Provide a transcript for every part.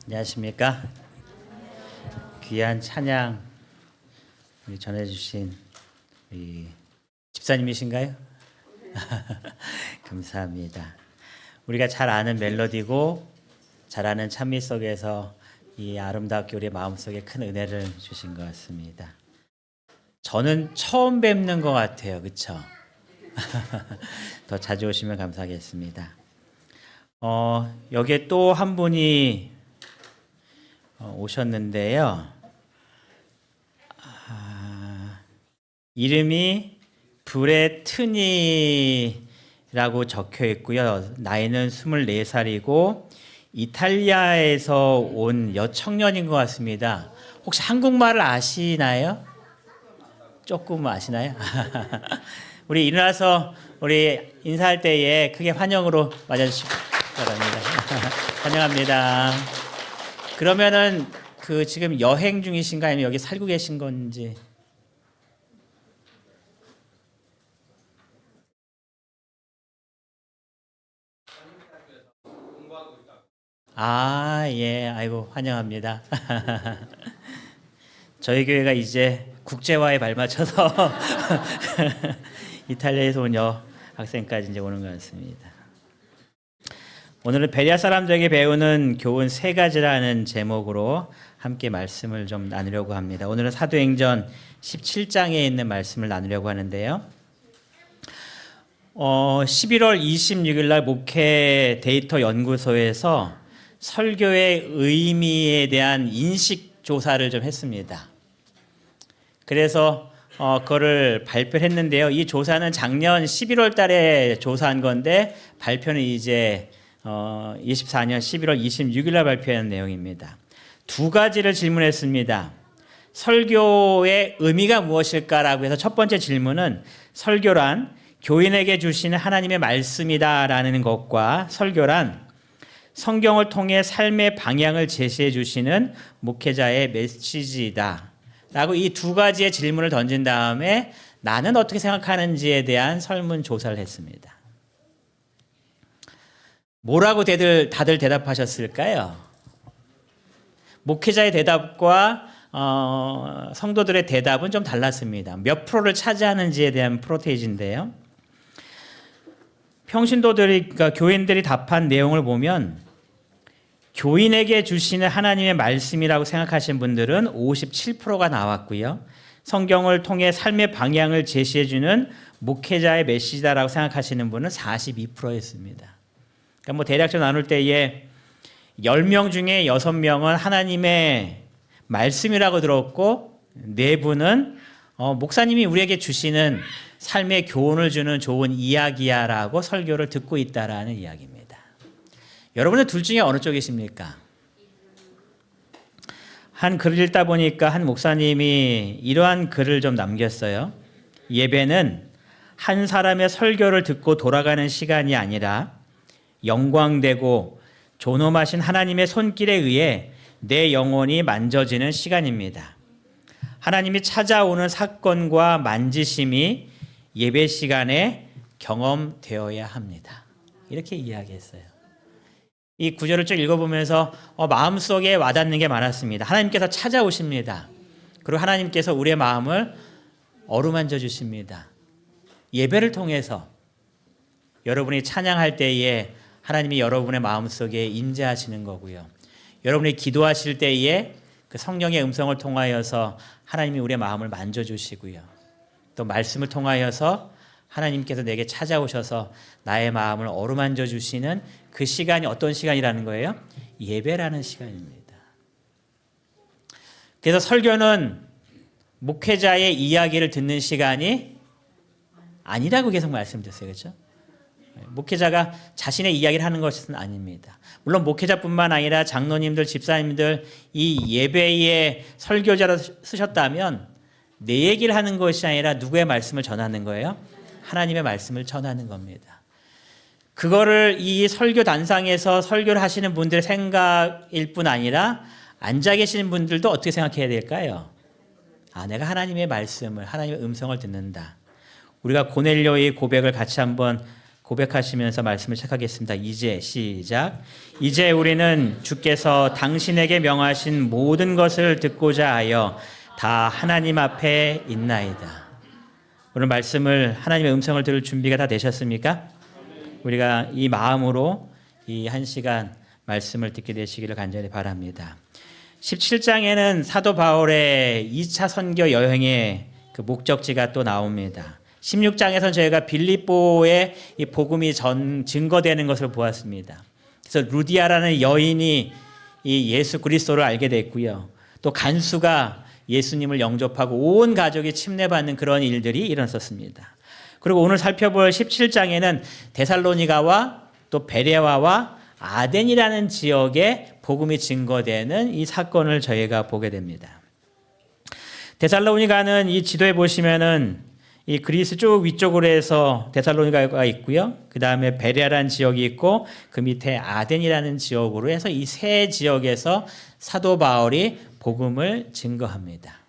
안녕하십니까? 귀한 찬양 우리 전해주신 우리 집사님이신가요? 감사합니다. 우리가 잘 아는 멜로디고 잘 아는 찬미 속에서 이 아름답게 우리 마음속에 큰 은혜를 주신 것 같습니다. 저는 처음 뵙는 것 같아요. 그렇죠? 더 자주 오시면 감사하겠습니다. 여기에 또 한 분이 오셨는데요. 이름이 브레트니라고 적혀 있고요. 나이는 24살이고 이탈리아에서 온 여청년인 것 같습니다. 혹시 한국말을 아시나요? 조금 아시나요? 우리 일어나서 우리 인사할 때에 크게 환영으로 맞아주시기 바랍니다. 환영합니다. 그러면은 지금 여행 중이신가요? 아니면 여기 살고 계신 건지? 예, 아이고 환영합니다. 저희 교회가 이제 국제화에 발맞춰서 이탈리아에서 온 여학생까지 이제 오는 것 같습니다. 오늘은 베레아 사람들에게 배우는 교훈 3가지라는 제목으로 함께 말씀을 좀 나누려고 합니다. 오늘은 사도행전 17장에 있는 말씀을 나누려고 하는데요. 11월 26일 날 목회 데이터 연구소에서 설교의 의미에 대한 인식 조사를 좀 했습니다. 그래서 그거를 발표를 했는데요. 이 조사는 작년 11월 달에 조사한 건데 발표는 이제 24년 11월 26일 날 발표한 내용입니다. 2가지를 질문했습니다. 설교의 의미가 무엇일까라고 해서 첫 번째 질문은 설교란 교인에게 주시는 하나님의 말씀이다라는 것과 설교란 성경을 통해 삶의 방향을 제시해 주시는 목회자의 메시지이다 라고 이 2가지의 질문을 던진 다음에 나는 어떻게 생각하는지에 대한 설문조사를 했습니다. 뭐라고 다들 대답하셨을까요? 목회자의 대답과 성도들의 대답은 좀 달랐습니다. 몇 프로를 차지하는지에 대한 프로테이지인데요. 평신도들이, 그러니까 교인들이 답한 내용을 보면 교인에게 주시는 하나님의 말씀이라고 생각하시는 분들은 57%가 나왔고요. 성경을 통해 삶의 방향을 제시해주는 목회자의 메시지다라고 생각하시는 분은 42%였습니다. 그러니까 대략적으로 나눌 때에 10명 중에 6명은 하나님의 말씀이라고 들었고 4분은 목사님이 우리에게 주시는 삶의 교훈을 주는 좋은 이야기야라고 설교를 듣고 있다라는 이야기입니다. 여러분은 둘 중에 어느 쪽이십니까? 한 글을 읽다 보니까 한 목사님이 이러한 글을 좀 남겼어요. 예배는 한 사람의 설교를 듣고 돌아가는 시간이 아니라 영광되고 존엄하신 하나님의 손길에 의해 내 영혼이 만져지는 시간입니다. 하나님이 찾아오는 사건과 만지심이 예배 시간에 경험되어야 합니다. 이렇게 이야기했어요. 이 구절을 쭉 읽어보면서 마음속에 와닿는 게 많았습니다. 하나님께서 찾아오십니다. 그리고 하나님께서 우리의 마음을 어루만져 주십니다. 예배를 통해서 여러분이 찬양할 때에 하나님이 여러분의 마음속에 임재하시는 거고요. 여러분이 기도하실 때에 그 성령의 음성을 통하여서 하나님이 우리의 마음을 만져주시고요. 또 말씀을 통하여서 하나님께서 내게 찾아오셔서 나의 마음을 어루만져 주시는 그 시간이 어떤 시간이라는 거예요? 예배라는 시간입니다. 그래서 설교는 목회자의 이야기를 듣는 시간이 아니라고 계속 말씀드렸어요. 그렇죠? 목회자가 자신의 이야기를 하는 것은 아닙니다. 물론 목회자뿐만 아니라 장로님들, 집사님들 이 예배의 설교자로 쓰셨다면 내 얘기를 하는 것이 아니라 누구의 말씀을 전하는 거예요? 하나님의 말씀을 전하는 겁니다. 그거를 이 설교 단상에서 설교를 하시는 분들의 생각일 뿐 아니라 앉아 계시는 분들도 어떻게 생각해야 될까요? 내가 하나님의 말씀을, 하나님의 음성을 듣는다. 우리가 고넬료의 고백을 같이 한번 고백하시면서 말씀을 시작하겠습니다. 이제 시작. 이제 우리는 주께서 당신에게 명하신 모든 것을 듣고자 하여 다 하나님 앞에 있나이다. 오늘 말씀을 하나님의 음성을 들을 준비가 다 되셨습니까? 우리가 이 마음으로 이 한 시간 말씀을 듣게 되시기를 간절히 바랍니다. 17장에는 사도 바울의 2차 선교 여행의 그 목적지가 또 나옵니다. 16장에서는 저희가 빌립보의 이 복음이 증거되는 것을 보았습니다. 그래서 루디아라는 여인이 이 예수 그리스도를 알게 됐고요. 또 간수가 예수님을 영접하고 온 가족이 침례받는 그런 일들이 일어났었습니다. 그리고 오늘 살펴볼 17장에는 데살로니가와 또 베레아와 아덴이라는 지역에 복음이 증거되는 이 사건을 저희가 보게 됩니다. 데살로니가는 이 지도에 보시면은 이 그리스 쪽 위쪽으로 해서 데살로니가가 있고요. 그 다음에 베레아라는 지역이 있고 그 밑에 아덴이라는 지역으로 해서 이 세 지역에서 사도 바울이 복음을 증거합니다.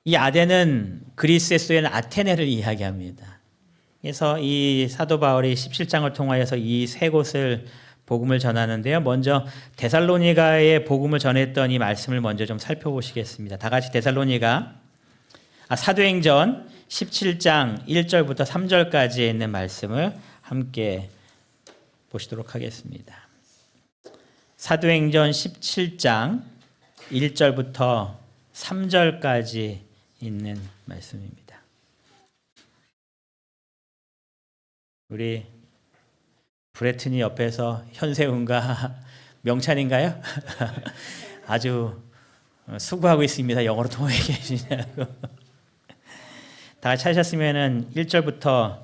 이 아덴은 그리스의 수도인 아테네를 이야기합니다. 그래서 이 사도 바울이 17장을 통하여서 이 세 곳을 복음을 전하는데요. 먼저 데살로니가의 복음을 전했던 이 말씀을 먼저 좀 살펴보시겠습니다. 다 같이 사도행전 17장 1절부터 3절까지에 있는 말씀을 함께 보시도록 하겠습니다. 사도행전 17장 1절부터 3절까지 있는 말씀입니다. 우리 브레튼이 옆에서 현세훈과 명찬인가요? 아주 수고하고 있습니다. 영어로 통해 계시냐고. 다 같이 하셨으면 1절부터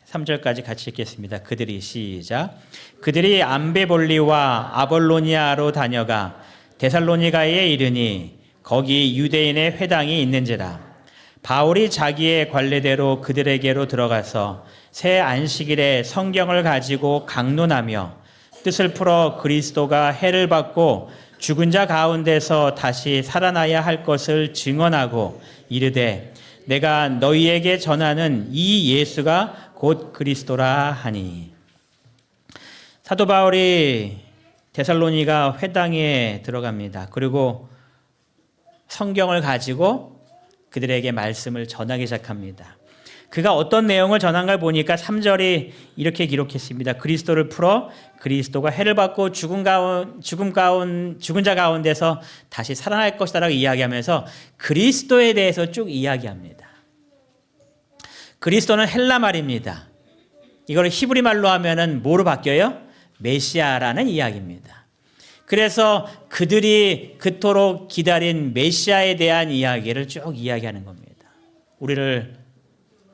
3절까지 같이 읽겠습니다. 그들이 시작. 그들이 암베볼리와 아볼로니아로 다녀가 데살로니가에 이르니 거기 유대인의 회당이 있는지라. 바울이 자기의 관례대로 그들에게로 들어가서 새 안식일에 성경을 가지고 강론하며 뜻을 풀어 그리스도가 해를 받고 죽은 자 가운데서 다시 살아나야 할 것을 증언하고 이르되 내가 너희에게 전하는 이 예수가 곧 그리스도라 하니. 사도 바울이 데살로니가 회당에 들어갑니다. 그리고 성경을 가지고 그들에게 말씀을 전하기 시작합니다. 그가 어떤 내용을 전한가 보니까 3절이 이렇게 기록했습니다. 그리스도를 풀어 그리스도가 해를 받고 죽은 자 가운데서 다시 살아날 것이다라고 이야기하면서 그리스도에 대해서 쭉 이야기합니다. 그리스도는 헬라 말입니다. 이걸 히브리 말로 하면은 뭐로 바뀌어요? 메시아라는 이야기입니다. 그래서 그들이 그토록 기다린 메시아에 대한 이야기를 쭉 이야기하는 겁니다. 우리를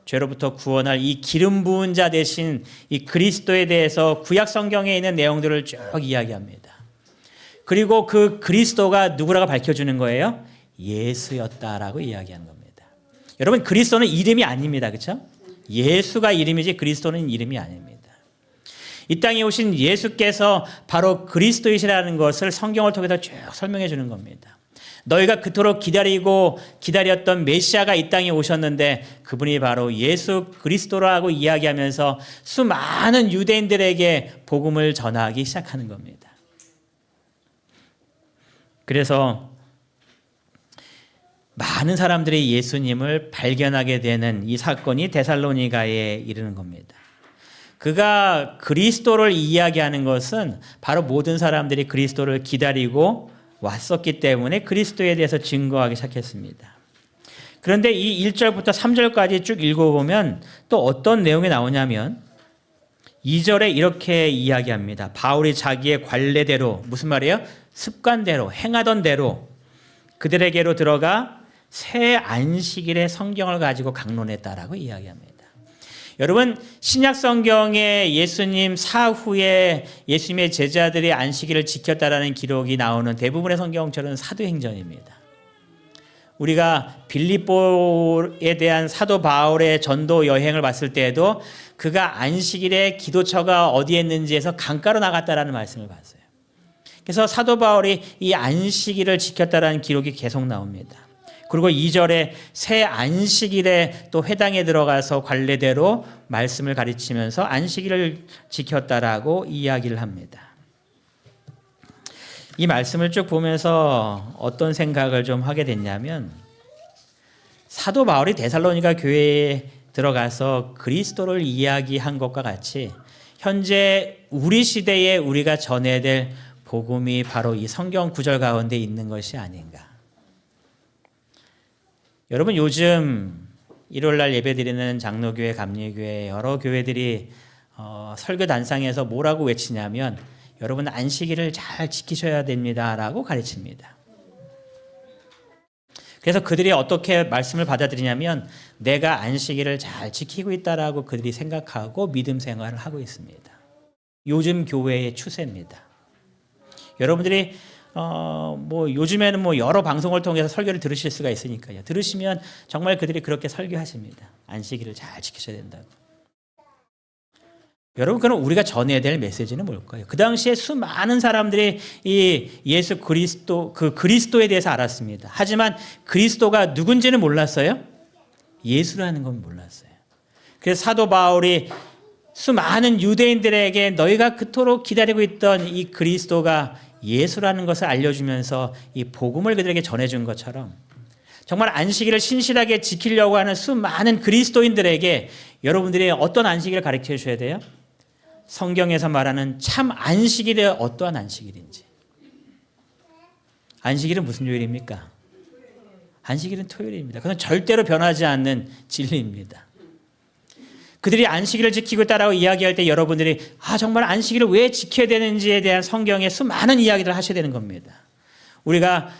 죄로부터 구원할 이 기름 부은 자 대신 이 그리스도에 대해서 구약 성경에 있는 내용들을 쭉 이야기합니다. 그리고 그 그리스도가 누구라고 밝혀주는 거예요? 예수였다라고 이야기하는 겁니다. 여러분, 그리스도는 이름이 아닙니다. 그렇죠? 예수가 이름이지 그리스도는 이름이 아닙니다. 이 땅에 오신 예수께서 바로 그리스도이시라는 것을 성경을 통해서 쭉 설명해 주는 겁니다. 너희가 그토록 기다렸던 메시아가 이 땅에 오셨는데 그분이 바로 예수 그리스도라고 이야기하면서 수많은 유대인들에게 복음을 전하기 시작하는 겁니다. 그래서 많은 사람들이 예수님을 발견하게 되는 이 사건이 데살로니가에 이르는 겁니다. 그가 그리스도를 이야기하는 것은 바로 모든 사람들이 그리스도를 기다리고 왔었기 때문에 그리스도에 대해서 증거하기 시작했습니다. 그런데 이 1절부터 3절까지 쭉 읽어보면 또 어떤 내용이 나오냐면 2절에 이렇게 이야기합니다. 바울이 자기의 관례대로, 무슨 말이에요? 습관대로, 행하던 대로 그들에게로 들어가 새 안식일에 성경을 가지고 강론했다라고 이야기합니다. 여러분, 신약 성경에 예수님 사후에 예수님의 제자들이 안식일을 지켰다라는 기록이 나오는 대부분의 성경처럼 사도행전입니다. 우리가 빌립보에 대한 사도 바울의 전도 여행을 봤을 때에도 그가 안식일에 기도처가 어디에 있는지에서 강가로 나갔다라는 말씀을 봤어요. 그래서 사도 바울이 이 안식일을 지켰다라는 기록이 계속 나옵니다. 그리고 2절에 새 안식일에 또 회당에 들어가서 관례대로 말씀을 가르치면서 안식일을 지켰다라고 이야기를 합니다. 이 말씀을 쭉 보면서 어떤 생각을 좀 하게 됐냐면, 사도 바울이 데살로니가 교회에 들어가서 그리스도를 이야기한 것과 같이 현재 우리 시대에 우리가 전해야 될 복음이 바로 이 성경 구절 가운데 있는 것이 아닌가. 여러분, 요즘 일요일날 예배드리는 장로교회, 감리교회 여러 교회들이 설교 단상에서 뭐라고 외치냐면, 여러분 안식일을 잘 지키셔야 됩니다라고 가르칩니다. 그래서 그들이 어떻게 말씀을 받아들이냐면, 내가 안식일을 잘 지키고 있다라고 그들이 생각하고 믿음 생활을 하고 있습니다. 요즘 교회의 추세입니다. 여러분들이 요즘에는 여러 방송을 통해서 설교를 들으실 수가 있으니까요. 들으시면 정말 그들이 그렇게 설교하십니다. 안식일을 잘 지키셔야 된다고. 여러분, 그럼 우리가 전해야 될 메시지는 뭘까요? 그 당시에 수많은 사람들이 이 예수 그리스도, 그 그리스도에 대해서 알았습니다. 하지만 그리스도가 누군지는 몰랐어요. 예수라는 건 몰랐어요. 그래서 사도 바울이 수많은 유대인들에게 너희가 그토록 기다리고 있던 이 그리스도가 예수라는 것을 알려주면서 이 복음을 그들에게 전해준 것처럼, 정말 안식일을 신실하게 지키려고 하는 수많은 그리스도인들에게 여러분들이 어떤 안식일을 가르쳐 주셔야 돼요? 성경에서 말하는 참 안식일이 어떠한 안식일인지. 안식일은 무슨 요일입니까? 안식일은 토요일입니다. 그건 절대로 변하지 않는 진리입니다. 그들이 안식일을 지키고 있다라고 이야기할 때 여러분들이 정말 안식일을 왜 지켜야 되는지에 대한 성경의 수많은 이야기를 하셔야 되는 겁니다. 우리가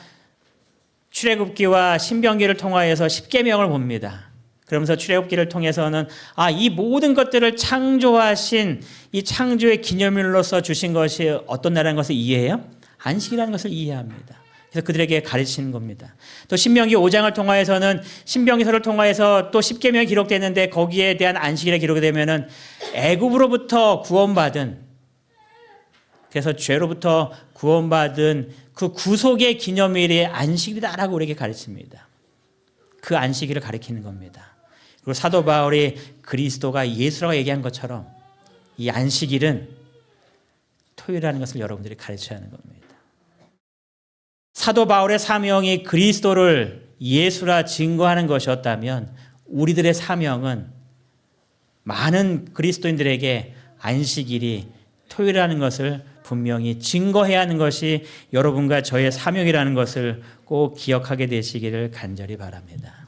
출애굽기와 신명기를 통하여서 십계명을 봅니다. 그러면서 출애굽기를 통해서는 이 모든 것들을 창조하신 이 창조의 기념일로서 주신 것이 어떤 날이라는 것을 이해해요? 안식이라는 것을 이해합니다. 그래서 그들에게 가르치는 겁니다. 또 신명기 5장을 통하여서는 신명기서를 통하여서 또 십계명이 기록되는데, 거기에 대한 안식일에 기록이 되면은 애굽으로부터 구원받은, 그래서 죄로부터 구원받은 그 구속의 기념일이 안식일이다라고 우리에게 가르칩니다. 그 안식일을 가리키는 겁니다. 그리고 사도 바울이 그리스도가 예수라고 얘기한 것처럼 이 안식일은 토요일이라는 것을 여러분들이 가르쳐야 하는 겁니다. 사도 바울의 사명이 그리스도를 예수라 증거하는 것이었다면, 우리들의 사명은 많은 그리스도인들에게 안식일이 토요일이라는 것을 분명히 증거해야 하는 것이 여러분과 저의 사명이라는 것을 꼭 기억하게 되시기를 간절히 바랍니다.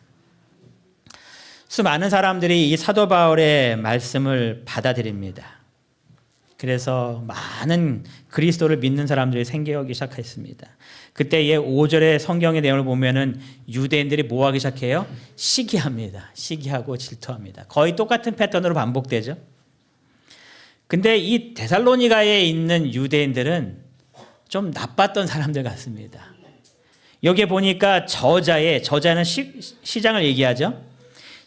수많은 사람들이 이 사도 바울의 말씀을 받아들입니다. 그래서 많은 그리스도를 믿는 사람들이 생겨나기 시작했습니다. 그때의 5절의 성경의 내용을 보면은 유대인들이 뭐 하기 시작해요? 시기합니다. 시기하고 질투합니다. 거의 똑같은 패턴으로 반복되죠. 근데 이 데살로니가에 있는 유대인들은 좀 나빴던 사람들 같습니다. 여기에 보니까 저자는 시장을 얘기하죠.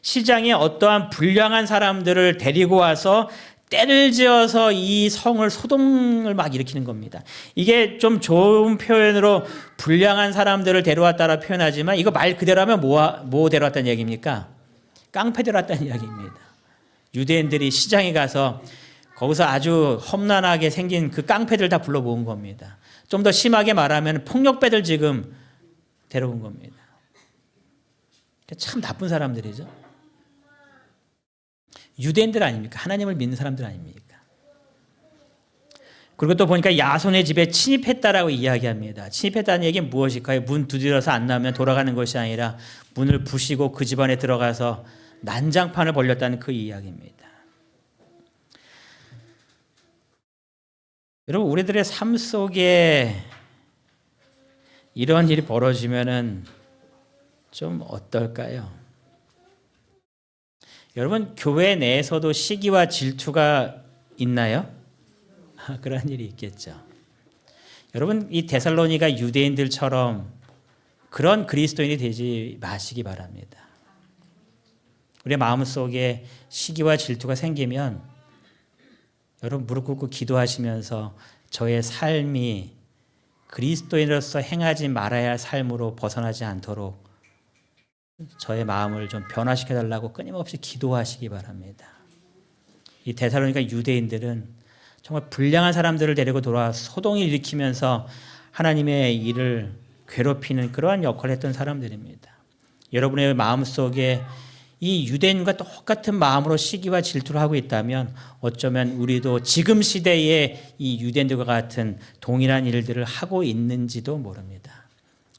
시장에 어떠한 불량한 사람들을 데리고 와서 때를 지어서 이 성을 소동을 막 일으키는 겁니다. 이게 좀 좋은 표현으로 불량한 사람들을 데려왔다라 표현하지만, 이거 말 그대로 하면 뭐 데려왔다는 얘기입니까? 깡패 데려왔다는 이야기입니다. 유대인들이 시장에 가서 거기서 아주 험난하게 생긴 그 깡패들 다 불러 모은 겁니다. 좀 더 심하게 말하면 폭력배들 지금 데려온 겁니다. 참 나쁜 사람들이죠. 유대인들 아닙니까? 하나님을 믿는 사람들 아닙니까? 그리고 또 보니까 야손의 집에 침입했다라고 이야기합니다. 침입했다는 얘기는 무엇일까요? 문 두드려서 안 나오면 돌아가는 것이 아니라 문을 부시고 그 집안에 들어가서 난장판을 벌렸다는 그 이야기입니다. 여러분, 우리들의 삶 속에 이런 일이 벌어지면은 좀 어떨까요? 여러분, 교회 내에서도 시기와 질투가 있나요? 그런 일이 있겠죠. 여러분, 이 데살로니가 유대인들처럼 그런 그리스도인이 되지 마시기 바랍니다. 우리의 마음속에 시기와 질투가 생기면 여러분 무릎 꿇고 기도하시면서 저의 삶이 그리스도인으로서 행하지 말아야 할 삶으로 벗어나지 않도록 저의 마음을 좀 변화시켜 달라고 끊임없이 기도하시기 바랍니다. 이 데살로니가 유대인들은 정말 불량한 사람들을 데리고 돌아와 소동을 일으키면서 하나님의 일을 괴롭히는 그러한 역할을 했던 사람들입니다. 여러분의 마음속에 이 유대인과 똑같은 마음으로 시기와 질투를 하고 있다면 어쩌면 우리도 지금 시대에 이 유대인들과 같은 동일한 일들을 하고 있는지도 모릅니다.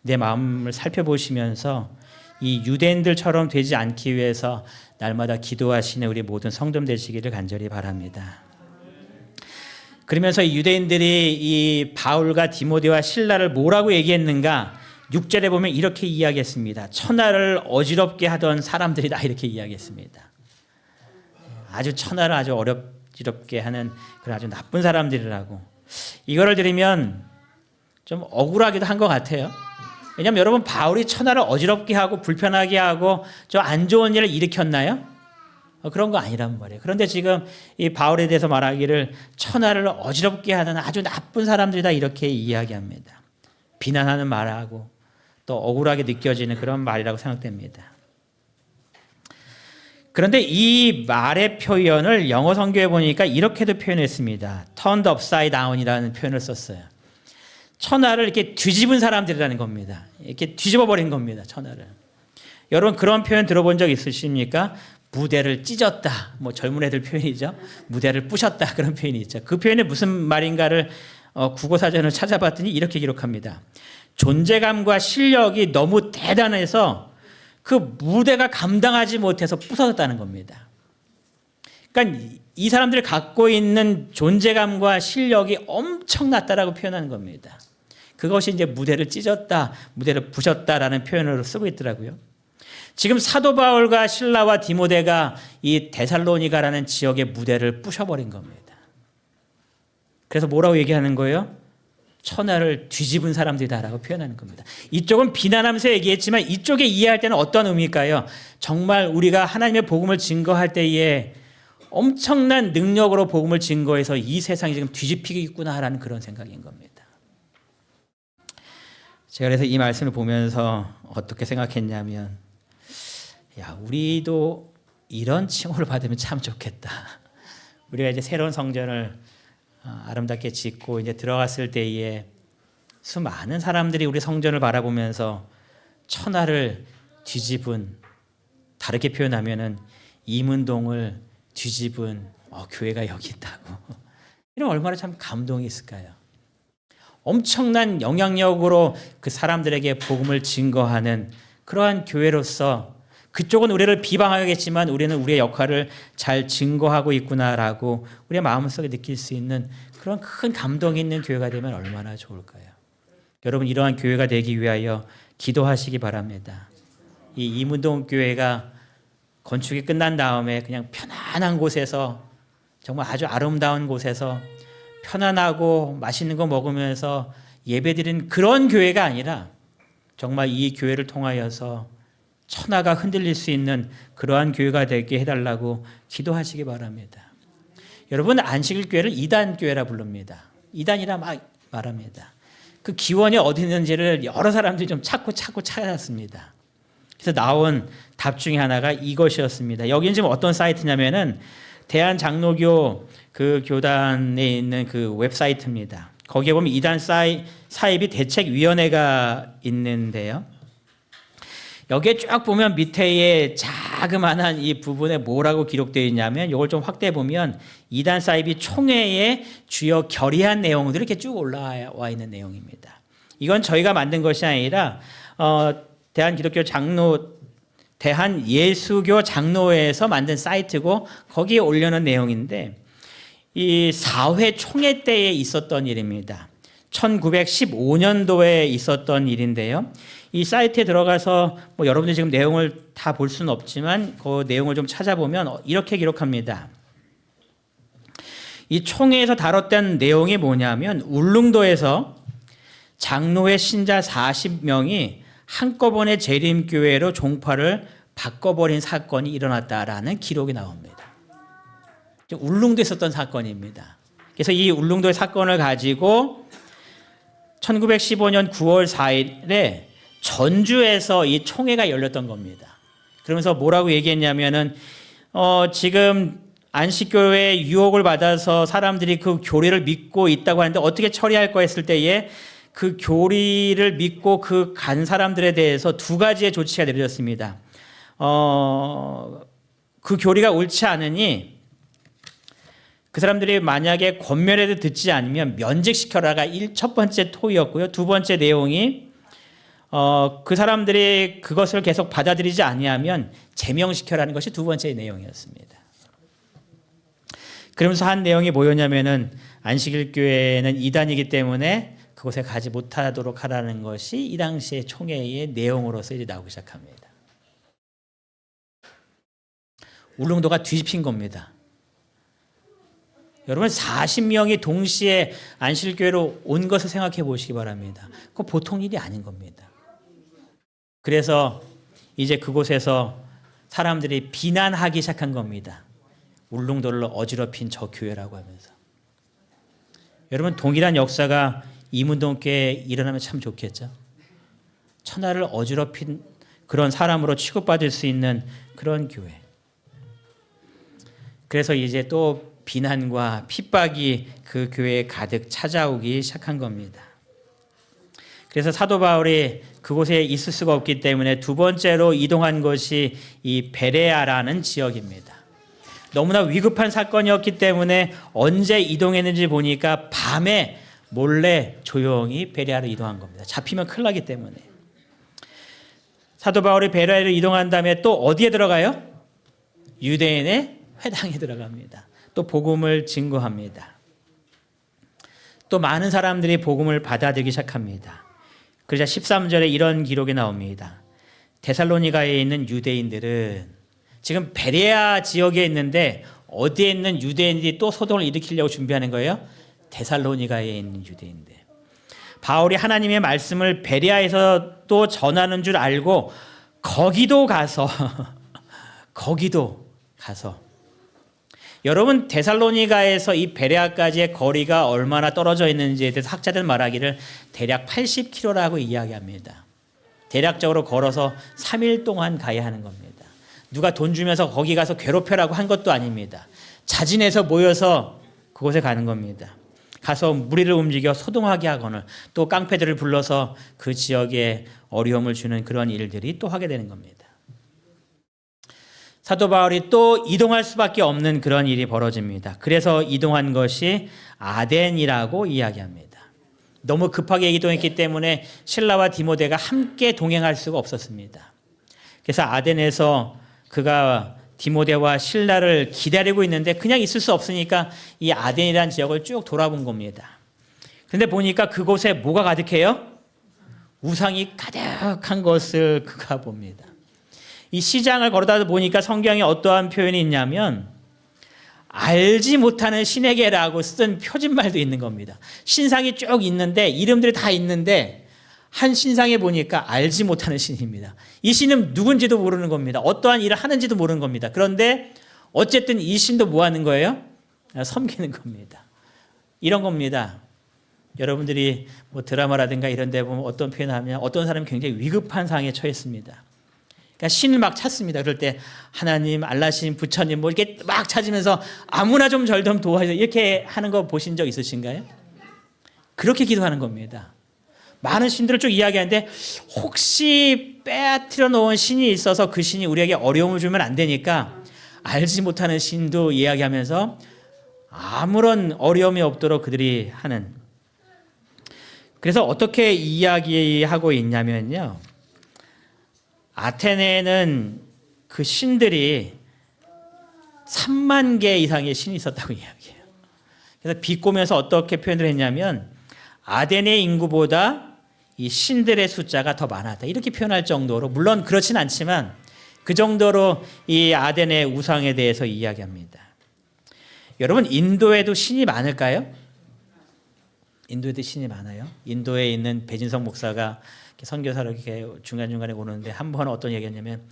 내 마음을 살펴보시면서 이 유대인들처럼 되지 않기 위해서 날마다 기도하시는 우리 모든 성도들 되시기를 간절히 바랍니다. 그러면서 이 유대인들이 이 바울과 디모데와 실라를 뭐라고 얘기했는가? 6절에 보면 이렇게 이야기했습니다. 천하를 어지럽게 하던 사람들이다 이렇게 이야기했습니다. 아주 천하를 아주 어지럽게 하는 그런 아주 나쁜 사람들이라고. 이거를 들으면 좀 억울하기도 한 것 같아요. 왜냐하면 여러분 바울이 천하를 어지럽게 하고 불편하게 하고 좀 안 좋은 일을 일으켰나요? 그런 거 아니란 말이에요. 그런데 지금 이 바울에 대해서 말하기를 천하를 어지럽게 하는 아주 나쁜 사람들이다 이렇게 이야기합니다. 비난하는 말하고 또 억울하게 느껴지는 그런 말이라고 생각됩니다. 그런데 이 말의 표현을 영어 성경에 보니까 이렇게도 표현했습니다. turned upside down이라는 표현을 썼어요. 천하를 이렇게 뒤집은 사람들이라는 겁니다. 이렇게 뒤집어 버린 겁니다. 천하를. 여러분 그런 표현 들어본 적 있으십니까? 무대를 찢었다. 뭐 젊은 애들 표현이죠. 무대를 부셨다. 그런 표현이 있죠. 그 표현이 무슨 말인가를 국어사전을 찾아봤더니 이렇게 기록합니다. 존재감과 실력이 너무 대단해서 그 무대가 감당하지 못해서 부서졌다는 겁니다. 그러니까 이 사람들이 갖고 있는 존재감과 실력이 엄청났다라고 표현하는 겁니다. 그것이 이제 무대를 찢었다, 무대를 부셨다라는 표현으로 쓰고 있더라고요. 지금 사도 바울과 실라와 디모데가 이 데살로니가라는 지역의 무대를 부셔버린 겁니다. 그래서 뭐라고 얘기하는 거예요? 천하를 뒤집은 사람들이다라고 표현하는 겁니다. 이쪽은 비난하면서 얘기했지만 이쪽에 이해할 때는 어떤 의미일까요? 정말 우리가 하나님의 복음을 증거할 때에 엄청난 능력으로 복음을 증거해서 이 세상이 지금 뒤집히겠구나라는 그런 생각인 겁니다. 제가 그래서 이 말씀을 보면서 어떻게 생각했냐면 야, 우리도 이런 칭호를 받으면 참 좋겠다. 우리가 이제 새로운 성전을 아름답게 짓고 이제 들어갔을 때에 수많은 사람들이 우리 성전을 바라보면서 천하를 뒤집은, 다르게 표현하면은 이문동을 뒤집은 교회가 여기 있다고. 이런 얼마나 참 감동이 있을까요? 엄청난 영향력으로 그 사람들에게 복음을 증거하는 그러한 교회로서 그쪽은 우리를 비방하겠지만 우리는 우리의 역할을 잘 증거하고 있구나라고 우리의 마음속에 느낄 수 있는 그런 큰 감동이 있는 교회가 되면 얼마나 좋을까요? 여러분 이러한 교회가 되기 위하여 기도하시기 바랍니다. 이 이문동 교회가 건축이 끝난 다음에 그냥 편안한 곳에서 정말 아주 아름다운 곳에서 편안하고 맛있는 거 먹으면서 예배드리는 그런 교회가 아니라 정말 이 교회를 통하여서 천하가 흔들릴 수 있는 그러한 교회가 되게 해달라고 기도하시기 바랍니다. 여러분 안식일교회를 이단교회라 부릅니다. 이단이라 말합니다. 그 기원이 어디 있는지를 여러 사람들이 좀 찾고 찾았습니다. 그래서 나온 답 중에 하나가 이것이었습니다. 여기는 지금 어떤 사이트냐면은 대한장로교 그 교단에 있는 그 웹사이트입니다. 거기에 보면 이단 사이비 대책위원회가 있는데요. 여기에 쭉 보면 밑에에 자그마한 이 부분에 뭐라고 기록되어 있냐면 이걸 좀 확대해 보면 이단 사이비 총회의 주요 결의한 내용들이 이렇게 쭉 올라와 있는 내용입니다. 이건 저희가 만든 것이 아니라 대한예수교 장로회에서 만든 사이트고 거기에 올려놓은 내용인데 이 4회 총회 때에 있었던 일입니다. 1915년도에 있었던 일인데요. 이 사이트에 들어가서 뭐 여러분들이 지금 내용을 다 볼 수는 없지만 그 내용을 좀 찾아보면 이렇게 기록합니다. 이 총회에서 다뤘던 내용이 뭐냐면 울릉도에서 장로회 신자 40명이 한꺼번에 재림교회로 종파를 바꿔버린 사건이 일어났다라는 기록이 나옵니다. 울릉도에 있었던 사건입니다. 그래서 이 울릉도의 사건을 가지고 1915년 9월 4일에 전주에서 이 총회가 열렸던 겁니다. 그러면서 뭐라고 얘기했냐면은 지금 안식교회 유혹을 받아서 사람들이 그 교리를 믿고 있다고 하는데 어떻게 처리할 거 했을 때에 그 교리를 믿고 그 간 사람들에 대해서 두 가지의 조치가 내려졌습니다. 그 교리가 옳지 않으니 그 사람들이 만약에 권면해도 듣지 않으면 면직시켜라가 첫 번째 토의였고요. 두 번째 내용이 그 사람들이 그것을 계속 받아들이지 아니하면 제명시켜라는 것이 두 번째 내용이었습니다. 그러면서 한 내용이 뭐였냐면은 안식일 교회는 이단이기 때문에 그곳에 가지 못하도록 하라는 것이 이 당시의 총회의 내용으로서 이제 나오기 시작합니다. 울릉도가 뒤집힌 겁니다. 여러분 40명이 동시에 안식일교회로 온 것을 생각해 보시기 바랍니다. 그거 보통 일이 아닌 겁니다. 그래서 이제 그곳에서 사람들이 비난하기 시작한 겁니다. 울릉도를 어지럽힌 저 교회라고 하면서. 여러분 동일한 역사가 이문동교회에 일어나면 참 좋겠죠. 천하를 어지럽힌 그런 사람으로 취급받을 수 있는 그런 교회. 그래서 이제 또 비난과 핍박이 그 교회에 가득 찾아오기 시작한 겁니다. 그래서 사도 바울이 그곳에 있을 수가 없기 때문에 두 번째로 이동한 것이 이 베레아라는 지역입니다. 너무나 위급한 사건이었기 때문에 언제 이동했는지 보니까 밤에 몰래 조용히 베레아로 이동한 겁니다. 잡히면 큰일 나기 때문에. 사도 바울이 베레아로 이동한 다음에 또 어디에 들어가요? 유대인의 회당에 들어갑니다. 또 복음을 증거합니다. 또 많은 사람들이 복음을 받아들이기 시작합니다. 그러자 13절에 이런 기록이 나옵니다. 데살로니가에 있는 유대인들은 지금 베레아 지역에 있는데 어디에 있는 유대인들이 또 소동을 일으키려고 준비하는 거예요? 데살로니가에 있는 유대인들. 바울이 하나님의 말씀을 베레아에서 또 전하는 줄 알고 거기도 가서 여러분 데살로니가에서 이 베레아까지의 거리가 얼마나 떨어져 있는지에 대해서 학자들 말하기를 대략 80km라고 이야기합니다. 대략적으로 걸어서 3일 동안 가야 하는 겁니다. 누가 돈 주면서 거기 가서 괴롭혀라고 한 것도 아닙니다. 자진해서 모여서 그곳에 가는 겁니다. 가서 무리를 움직여 소동하게 하거나 또 깡패들을 불러서 그 지역에 어려움을 주는 그런 일들이 또 하게 되는 겁니다. 사도 바울이 또 이동할 수밖에 없는 그런 일이 벌어집니다. 그래서 이동한 것이 아덴이라고 이야기합니다. 너무 급하게 이동했기 때문에 실라와 디모데가 함께 동행할 수가 없었습니다. 그래서 아덴에서 그가 디모데와 실라를 기다리고 있는데 그냥 있을 수 없으니까 이 아덴이라는 지역을 쭉 돌아본 겁니다. 그런데 보니까 그곳에 뭐가 가득해요? 우상이 가득한 것을 그가 봅니다. 이 시장을 걸어다 보니까 성경에 어떠한 표현이 있냐면 알지 못하는 신에게라고 쓴 표준말도 있는 겁니다. 신상이 쭉 있는데 이름들이 다 있는데 한 신상에 보니까 알지 못하는 신입니다. 이 신은 누군지도 모르는 겁니다. 어떠한 일을 하는지도 모르는 겁니다. 그런데 어쨌든 이 신도 뭐 하는 거예요? 섬기는 겁니다. 이런 겁니다. 여러분들이 뭐 드라마라든가 이런 데 보면 어떤 표현을 하면 어떤 사람이 굉장히 위급한 상황에 처했습니다. 그러니까 신을 막 찾습니다. 그럴 때 하나님, 알라신, 부처님 뭐 이렇게 막 찾으면서 아무나 좀 절 좀 도와주세요. 이렇게 하는 거 보신 적 있으신가요? 그렇게 기도하는 겁니다. 많은 신들을 쭉 이야기하는데 혹시 빼앗겨 놓은 신이 있어서 그 신이 우리에게 어려움을 주면 안 되니까 알지 못하는 신도 이야기하면서 아무런 어려움이 없도록 그들이 하는. 그래서 어떻게 이야기하고 있냐면요. 아테네에는 그 신들이 3만 개 이상의 신이 있었다고 이야기해요. 그래서 비꼬면서 어떻게 표현을 했냐면 아테네 인구보다 이 신들의 숫자가 더 많았다. 이렇게 표현할 정도로, 물론 그렇진 않지만 그 정도로 이 아테네 우상에 대해서 이야기합니다. 여러분 인도에도 신이 많을까요? 인도에도 신이 많아요. 인도에 있는 배진성 목사가 선교사로 이렇게 중간중간에 오는데 한 번 어떤 얘기했냐면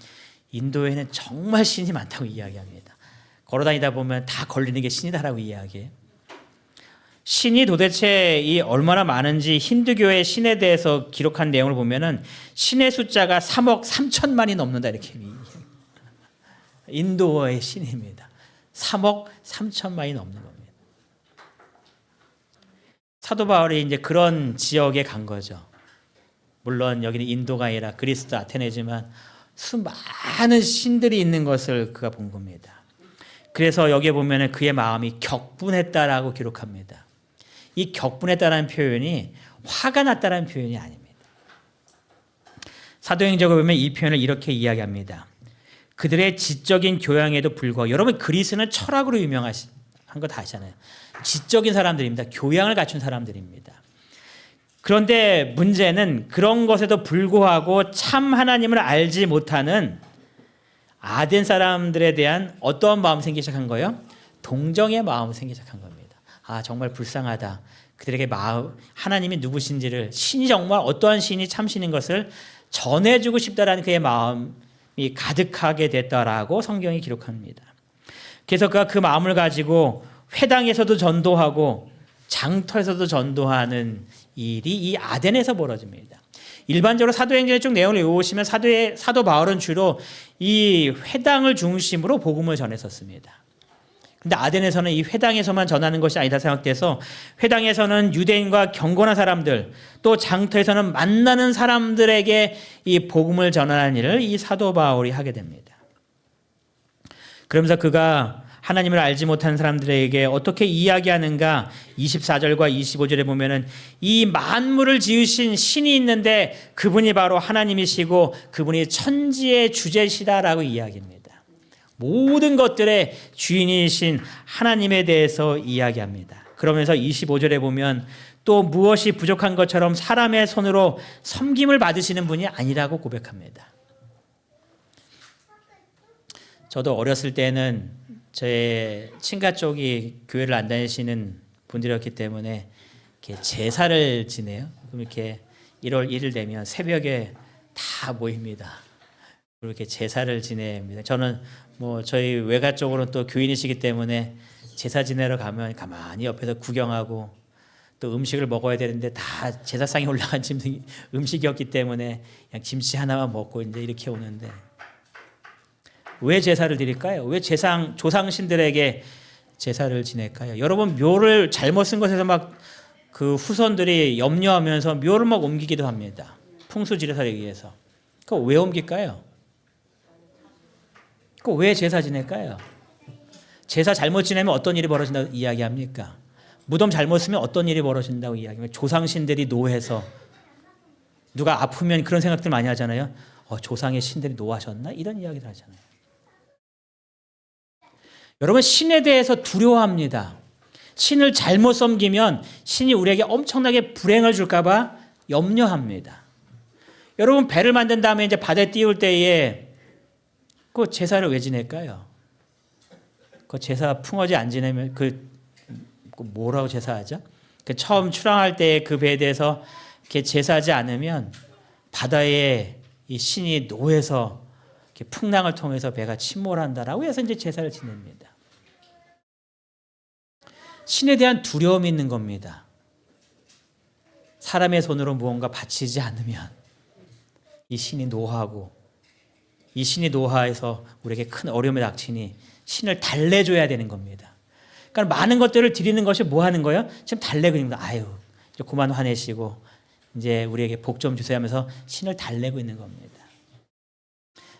인도에는 정말 신이 많다고 이야기합니다. 걸어다니다 보면 다 걸리는 게 신이다라고 이야기해요. 신이 도대체 이 얼마나 많은지 힌두교의 신에 대해서 기록한 내용을 보면은 신의 숫자가 3억 3천만이 넘는다 이렇게. 인도어의 신입니다. 3억 3천만이 넘는 겁니다. 사도 바울이 이제 그런 지역에 간 거죠. 물론 여기는 인도가 아니라 그리스도 아테네지만 수많은 신들이 있는 것을 그가 본 겁니다. 그래서 여기에 보면은 그의 마음이 격분했다라고 기록합니다. 이 격분했다라는 표현이 화가 났다라는 표현이 아닙니다. 사도행전을 보면 이 표현을 이렇게 이야기합니다. 그들의 지적인 교양에도 불구하고, 여러분 그리스는 철학으로 유명한 거 다 아시잖아요. 지적인 사람들입니다. 교양을 갖춘 사람들입니다. 그런데 문제는 그런 것에도 불구하고 참 하나님을 알지 못하는 아덴 사람들에 대한 어떠한 마음이 생기기 시작한 거예요? 동정의 마음이 생기기 시작한 겁니다. 아, 정말 불쌍하다. 그들에게 하나님이 누구신지를, 신이 정말 어떠한 신이 참신인 것을 전해주고 싶다라는 그의 마음이 가득하게 됐다라고 성경이 기록합니다. 그래서 그가 그 마음을 가지고 회당에서도 전도하고 장터에서도 전도하는 일이 이 아덴에서 벌어집니다. 일반적으로 사도행전의 쭉 내용을 읽어보시면 사도 바울은 주로 이 회당을 중심으로 복음을 전했었습니다. 근데 아덴에서는 이 회당에서만 전하는 것이 아니다 생각돼서 회당에서는 유대인과 경건한 사람들, 또 장터에서는 만나는 사람들에게 이 복음을 전하는 일을 이 사도 바울이 하게 됩니다. 그러면서 그가 하나님을 알지 못하는 사람들에게 어떻게 이야기하는가, 24절과 25절에 보면은 이 만물을 지으신 신이 있는데 그분이 바로 하나님이시고 그분이 천지의 주제시다라고 이야기합니다. 모든 것들의 주인이신 하나님에 대해서 이야기합니다. 그러면서 25절에 보면 또 무엇이 부족한 것처럼 사람의 손으로 섬김을 받으시는 분이 아니라고 고백합니다. 저도 어렸을 때는 제 친가 쪽이 교회를 안 다니시는 분들이었기 때문에 이렇게 제사를 지내요. 그럼 이렇게 1월 1일 되면 새벽에 다 모입니다. 그리고 이렇게 제사를 지냅니다. 저는 뭐 저희 외가 쪽으로는 또 교인이시기 때문에 제사 지내러 가면 가만히 옆에서 구경하고 또 음식을 먹어야 되는데 다 제사상에 올라간 음식이었기 때문에 그냥 김치 하나만 먹고 이제 이렇게 오는데, 왜 제사를 드릴까요? 왜 조상신들에게 제사를 지낼까요? 여러분, 묘를 잘못 쓴 것에서 막 그 후손들이 염려하면서 묘를 막 옮기기도 합니다. 풍수지리살에 의해서. 그거 왜 옮길까요? 그거 왜 제사 지낼까요? 제사 잘못 지내면 어떤 일이 벌어진다고 이야기합니까? 무덤 잘못 쓰면 어떤 일이 벌어진다고 이야기합니까? 조상신들이 노해서, 누가 아프면 그런 생각들 많이 하잖아요. 조상의 신들이 노하셨나? 이런 이야기를 하잖아요. 여러분, 신에 대해서 두려워합니다. 신을 잘못 섬기면 신이 우리에게 엄청나게 불행을 줄까 봐 염려합니다. 여러분, 배를 만든 다음에 이제 바다에 띄울 때에 그 제사를 왜 지낼까요? 그 제사 풍어지 안 지내면 그 뭐라고 제사하죠? 그 처음 출항할 때 그 배에 대해서 이렇게 제사하지 않으면 바다에 이 신이 노해서 이렇게 풍랑을 통해서 배가 침몰한다라고 해서 이제 제사를 지냅니다. 신에 대한 두려움이 있는 겁니다. 사람의 손으로 무언가 바치지 않으면 이 신이 노하고, 이 신이 노하해서 우리에게 큰 어려움이 닥치니 신을 달래줘야 되는 겁니다. 그러니까 많은 것들을 드리는 것이 뭐 하는 거예요? 지금 달래고 있는 거예요. 아유, 이제 그만 화내시고 이제 우리에게 복 좀 주세요 하면서 신을 달래고 있는 겁니다.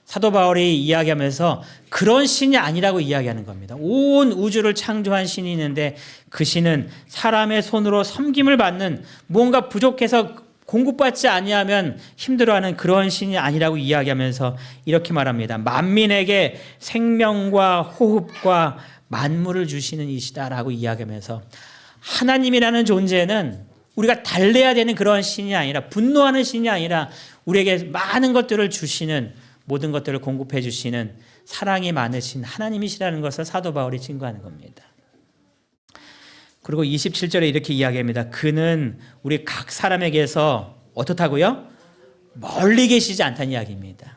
사도 바울이 이야기하면서 그런 신이 아니라고 이야기하는 겁니다. 온 우주를 창조한 신이 있는데 그 신은 사람의 손으로 섬김을 받는, 무언가 부족해서 공급받지 아니하면 힘들어하는 그런 신이 아니라고 이야기하면서 이렇게 말합니다. 만민에게 생명과 호흡과 만물을 주시는 이시다라고 이야기하면서, 하나님이라는 존재는 우리가 달래야 되는 그런 신이 아니라, 분노하는 신이 아니라 우리에게 많은 것들을 주시는, 모든 것들을 공급해 주시는 사랑이 많으신 하나님이시라는 것을 사도 바울이 증거하는 겁니다. 그리고 27절에 이렇게 이야기합니다. 그는 우리 각 사람에게서 어떻다고요? 멀리 계시지 않다는 이야기입니다.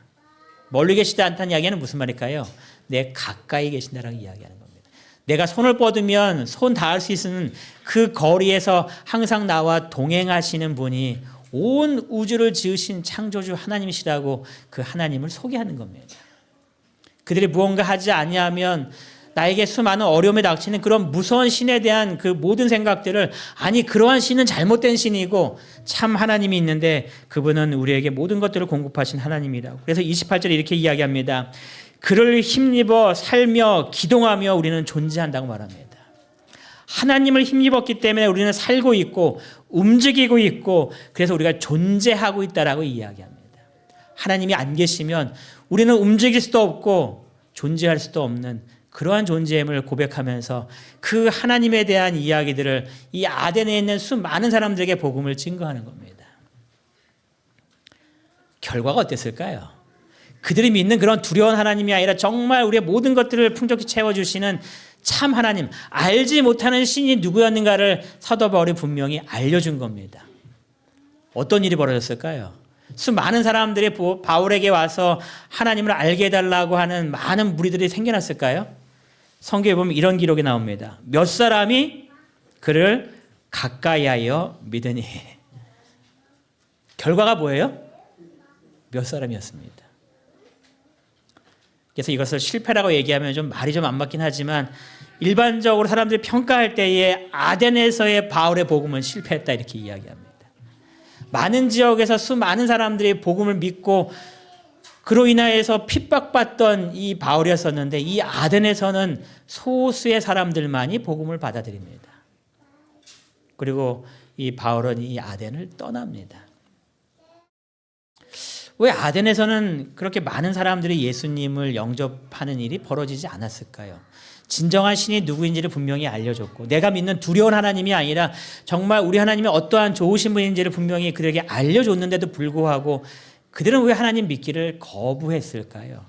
멀리 계시지 않다는 이야기는 무슨 말일까요? 내 가까이 계신다라고 이야기하는 겁니다. 내가 손을 뻗으면 손 닿을 수 있는 그 거리에서 항상 나와 동행하시는 분이 온 우주를 지으신 창조주 하나님이시라고 그 하나님을 소개하는 겁니다. 그들이 무언가 하지 아니하면 나에게 수많은 어려움에 닥치는 그런 무서운 신에 대한 그 모든 생각들을, 아니 그러한 신은 잘못된 신이고 참 하나님이 있는데 그분은 우리에게 모든 것들을 공급하신 하나님이라고. 그래서 28절에 이렇게 이야기합니다. 그를 힘입어 살며 기동하며 우리는 존재한다고 말합니다. 하나님을 힘입었기 때문에 우리는 살고 있고 움직이고 있고 그래서 우리가 존재하고 있다라고 이야기합니다. 하나님이 안 계시면 우리는 움직일 수도 없고 존재할 수도 없는 그러한 존재임을 고백하면서 그 하나님에 대한 이야기들을 이 아덴에 있는 수많은 사람들에게 복음을 증거하는 겁니다. 결과가 어땠을까요? 그들이 믿는 그런 두려운 하나님이 아니라 정말 우리의 모든 것들을 풍족히 채워주시는 참 하나님, 알지 못하는 신이 누구였는가를 사도 바울이 분명히 알려준 겁니다. 어떤 일이 벌어졌을까요? 수많은 사람들이 바울에게 와서 하나님을 알게 해달라고 하는 많은 무리들이 생겨났을까요? 성경에 보면 이런 기록이 나옵니다. 몇 사람이 그를 가까이하여 믿으니. 결과가 뭐예요? 몇 사람이었습니다. 그래서 이것을 실패라고 얘기하면 좀 말이 좀 안 맞긴 하지만 일반적으로 사람들이 평가할 때에 아덴에서의 바울의 복음은 실패했다 이렇게 이야기합니다. 많은 지역에서 수많은 사람들이 복음을 믿고 그로 인하여서 핍박받던 이 바울이었었는데 이 아덴에서는 소수의 사람들만이 복음을 받아들입니다. 그리고 이 바울은 이 아덴을 떠납니다. 왜 아덴에서는 그렇게 많은 사람들이 예수님을 영접하는 일이 벌어지지 않았을까요? 진정한 신이 누구인지를 분명히 알려줬고 내가 믿는 두려운 하나님이 아니라 정말 우리 하나님이 어떠한 좋으신 분인지를 분명히 그들에게 알려줬는데도 불구하고 그들은 왜 하나님 믿기를 거부했을까요?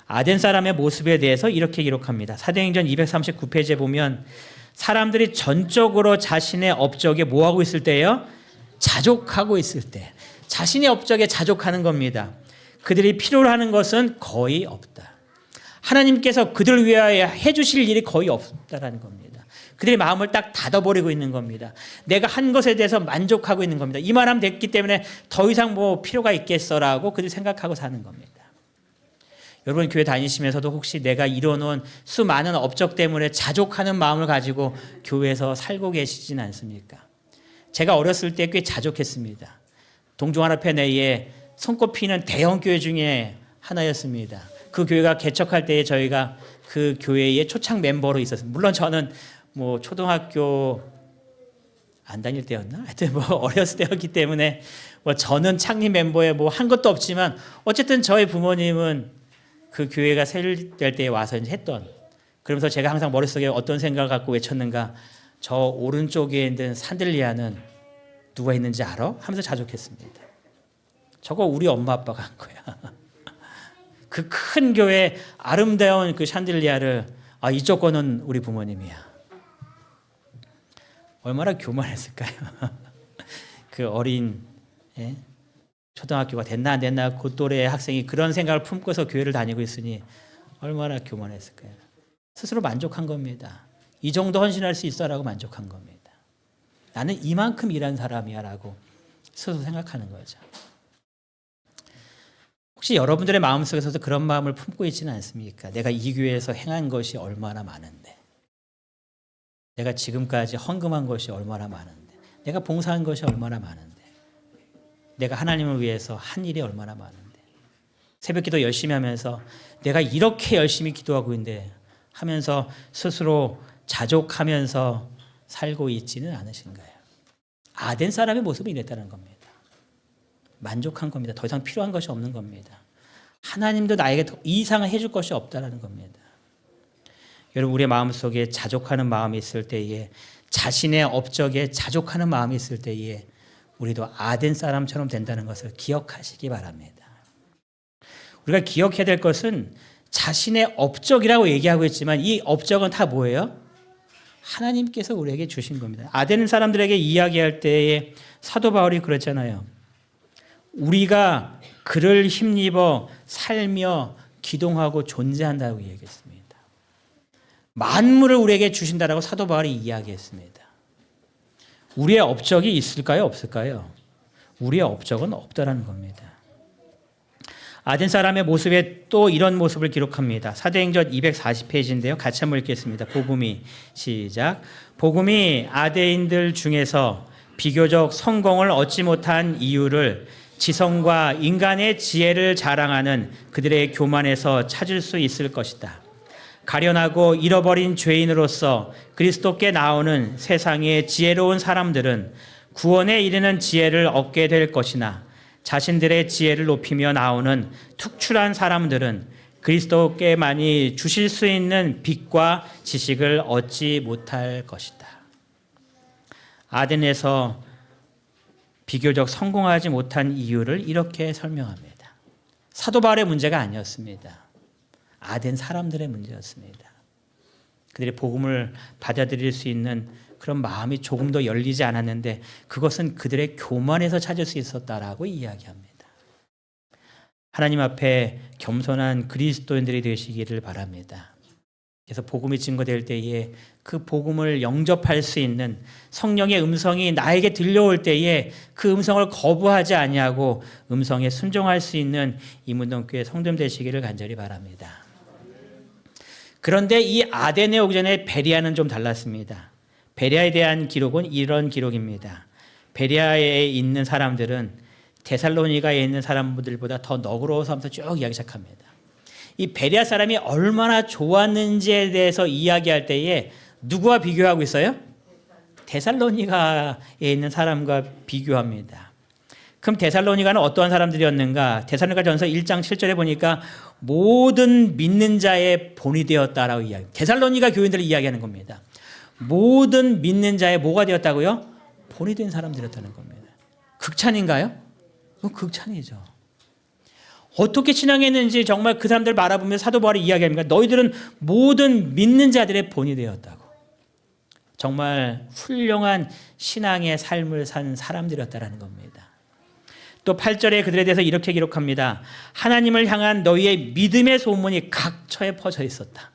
아덴 사람의 모습에 대해서 이렇게 기록합니다. 사도행전 239페이지에 보면 사람들이 전적으로 자신의 업적에 뭐하고 있을 때요? 자족하고 있을 때. 자신의 업적에 자족하는 겁니다. 그들이 필요로 하는 것은 거의 없다. 하나님께서 그들을 위하여 해주실 일이 거의 없다라는 겁니다. 그들의 마음을 딱 닫아버리고 있는 겁니다. 내가 한 것에 대해서 만족하고 있는 겁니다. 이만하면 됐기 때문에 더 이상 뭐 필요가 있겠어라고 그들이 생각하고 사는 겁니다. 여러분 교회 다니시면서도 혹시 내가 이뤄놓은 수많은 업적 때문에 자족하는 마음을 가지고 교회에서 살고 계시진 않습니까? 제가 어렸을 때 꽤 자족했습니다. 동중하나회 내에 손꼽히는 대형 교회 중에 하나였습니다. 그 교회가 개척할 때에 저희가 그 교회의 초창 멤버로 있었습니다. 물론 저는 뭐 초등학교 안 다닐 때였나? 하여튼 뭐 어렸을 때였기 때문에 뭐 저는 창립 멤버에 뭐 한 것도 없지만 어쨌든 저희 부모님은 그 교회가 세일될 때에 와서 이제 했던, 그러면서 제가 항상 머릿속에 어떤 생각을 갖고 외쳤는가, 저 오른쪽에 있는 산들리아는 누가 있는지 알아? 하면서 자족했습니다. 저거 우리 엄마 아빠가 한 거야. 그 큰 교회 아름다운 그 샹들리아를 이쪽 거는 우리 부모님이야. 얼마나 교만했을까요? 그 어린 초등학교가 됐나 안 됐나 그 또래의 학생이 그런 생각을 품고서 교회를 다니고 있으니 얼마나 교만했을까요? 스스로 만족한 겁니다. 이 정도 헌신할 수 있어라고 만족한 겁니다. 나는 이만큼 일한 사람이야 라고 스스로 생각하는 거죠. 혹시 여러분들의 마음속에서도 그런 마음을 품고 있지는 않습니까? 내가 이 교회에서 행한 것이 얼마나 많은데, 내가 지금까지 헌금한 것이 얼마나 많은데, 내가 봉사한 것이 얼마나 많은데, 내가 하나님을 위해서 한 일이 얼마나 많은데, 새벽기도 열심히 하면서 내가 이렇게 열심히 기도하고 있는데 하면서 스스로 자족하면서 살고 있지는 않으신가요? 아덴 사람의 모습은 이랬다는 겁니다. 만족한 겁니다. 더 이상 필요한 것이 없는 겁니다. 하나님도 나에게 더 이상을 해줄 것이 없다는 겁니다. 여러분 우리의 마음속에 자족하는 마음이 있을 때에, 자신의 업적에 자족하는 마음이 있을 때에 우리도 아덴 사람처럼 된다는 것을 기억하시기 바랍니다. 우리가 기억해야 될 것은 자신의 업적이라고 얘기하고 있지만 이 업적은 다 뭐예요? 하나님께서 우리에게 주신 겁니다. 아덴 사람들에게 이야기할 때에 사도 바울이 그랬잖아요. 우리가 그를 힘입어 살며 기동하고 존재한다고 얘기했습니다. 만물을 우리에게 주신다라고 사도 바울이 이야기했습니다. 우리의 업적이 있을까요? 없을까요? 우리의 업적은 없다라는 겁니다. 아덴 사람의 모습에 또 이런 모습을 기록합니다. 사도행전 240페이지인데요. 같이 한번 읽겠습니다. 복음이 시작. 복음이 아덴인들 중에서 비교적 성공을 얻지 못한 이유를 지성과 인간의 지혜를 자랑하는 그들의 교만에서 찾을 수 있을 것이다. 가련하고 잃어버린 죄인으로서 그리스도께 나오는 세상의 지혜로운 사람들은 구원에 이르는 지혜를 얻게 될 것이나 자신들의 지혜를 높이며 나오는 특출한 사람들은 그리스도께만이 주실 수 있는 빛과 지식을 얻지 못할 것이다. 아덴에서 비교적 성공하지 못한 이유를 이렇게 설명합니다. 사도 바울의 문제가 아니었습니다. 아덴 사람들의 문제였습니다. 그들이 복음을 받아들일 수 있는 그런 마음이 조금 더 열리지 않았는데 그것은 그들의 교만에서 찾을 수 있었다라고 이야기합니다. 하나님 앞에 겸손한 그리스도인들이 되시기를 바랍니다. 그래서 복음이 증거될 때에 그 복음을 영접할 수 있는 성령의 음성이 나에게 들려올 때에 그 음성을 거부하지 아니하고 음성에 순종할 수 있는 이문동교회 성도님 되시기를 간절히 바랍니다. 그런데 이 아덴에 오기 전에 베리아는 좀 달랐습니다. 베리아에 대한 기록은 이런 기록입니다. 베리아에 있는 사람들은 데살로니가에 있는 사람들보다 더 너그러워서 하면서 쭉 이야기 시작합니다. 이 베리아 사람이 얼마나 좋았는지에 대해서 이야기할 때에 누구와 비교하고 있어요? 데살로니가에 있는 사람과 비교합니다. 그럼 데살로니가는 어떠한 사람들이었는가? 데살로니가전서 1장 7절에 보니까 모든 믿는 자의 본이 되었다라고 이야기합니다. 데살로니가 교인들을 이야기하는 겁니다. 모든 믿는 자의 뭐가 되었다고요? 본이 된 사람들이었다는 겁니다. 극찬인가요? 극찬이죠. 어떻게 신앙했는지 정말 그 사람들 바라보면서 사도 바울이 이야기합니다. 너희들은 모든 믿는 자들의 본이 되었다고. 정말 훌륭한 신앙의 삶을 산 사람들이었다는 겁니다. 또 8절에 그들에 대해서 이렇게 기록합니다. 하나님을 향한 너희의 믿음의 소문이 각처에 퍼져 있었다.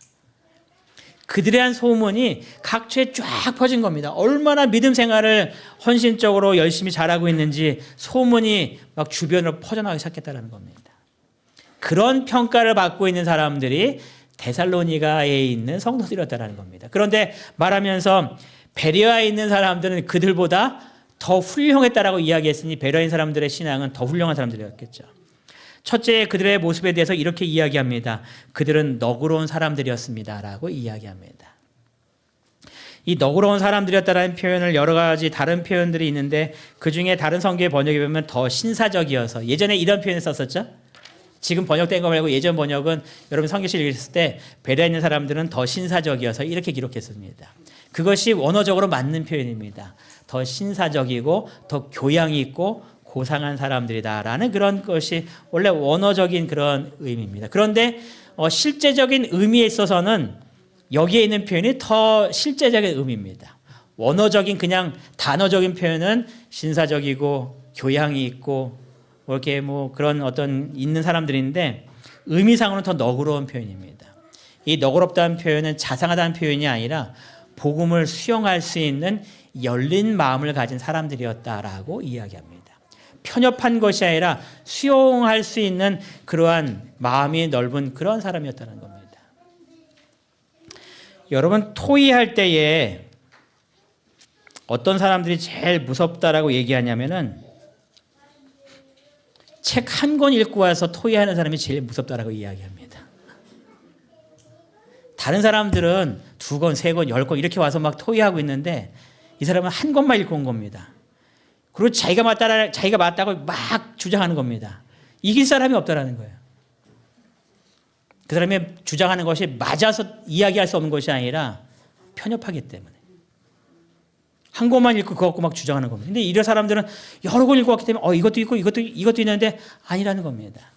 그들에 대한 소문이 각처에 쫙 퍼진 겁니다. 얼마나 믿음 생활을 헌신적으로 열심히 잘하고 있는지 소문이 막 주변으로 퍼져나가기 시작했다는 겁니다. 그런 평가를 받고 있는 사람들이 데살로니가에 있는 성도들이었다는 겁니다. 그런데 말하면서 베레아에 있는 사람들은 그들보다 더 훌륭했다라고 이야기했으니 베레아인 사람들의 신앙은 더 훌륭한 사람들이었겠죠. 첫째, 그들의 모습에 대해서 이렇게 이야기합니다. 그들은 너그러운 사람들이었습니다라고 이야기합니다. 이 너그러운 사람들이었다라는 표현을 여러 가지 다른 표현들이 있는데 그중에 다른 성경의 번역에 보면 더 신사적이어서 예전에 이런 표현을 썼었죠. 지금 번역된 거 말고 예전 번역은 여러분 성경실 읽었을 때 베레아에 있는 사람들은 더 신사적이어서 이렇게 기록했습니다. 그것이 원어적으로 맞는 표현입니다. 더 신사적이고 더 교양이 있고 고상한 사람들이다라는 그런 것이 원래 원어적인 그런 의미입니다. 그런데 실제적인 의미에 있어서는 여기에 있는 표현이 더 실제적인 의미입니다. 원어적인 그냥 단어적인 표현은 신사적이고 교양이 있고 이렇게 뭐 그런 어떤 있는 사람들인데 의미상으로는 더 너그러운 표현입니다. 이 너그럽다는 표현은 자상하다는 표현이 아니라 복음을 수용할 수 있는 열린 마음을 가진 사람들이었다라고 이야기합니다. 편협한 것이 아니라 수용할 수 있는 그러한 마음이 넓은 그런 사람이었다는 겁니다. 여러분 토의할 때에 어떤 사람들이 제일 무섭다라고 얘기하냐면은 책 한 권 읽고 와서 토의하는 사람이 제일 무섭다라고 이야기합니다. 다른 사람들은 2권, 3권, 10권 이렇게 와서 막 토의하고 있는데 이 사람은 한 권만 읽고 온 겁니다. 그리고 자기가 맞다고 막 주장하는 겁니다. 이길 사람이 없다라는 거예요. 그 사람이 주장하는 것이 맞아서 이야기할 수 없는 것이 아니라 편협하기 때문에. 한 권만 읽고 그거 갖고 막 주장하는 겁니다. 근데 이런 사람들은 여러 권 읽고 왔기 때문에 이것도 있고 이것도 있는데 아니라는 겁니다.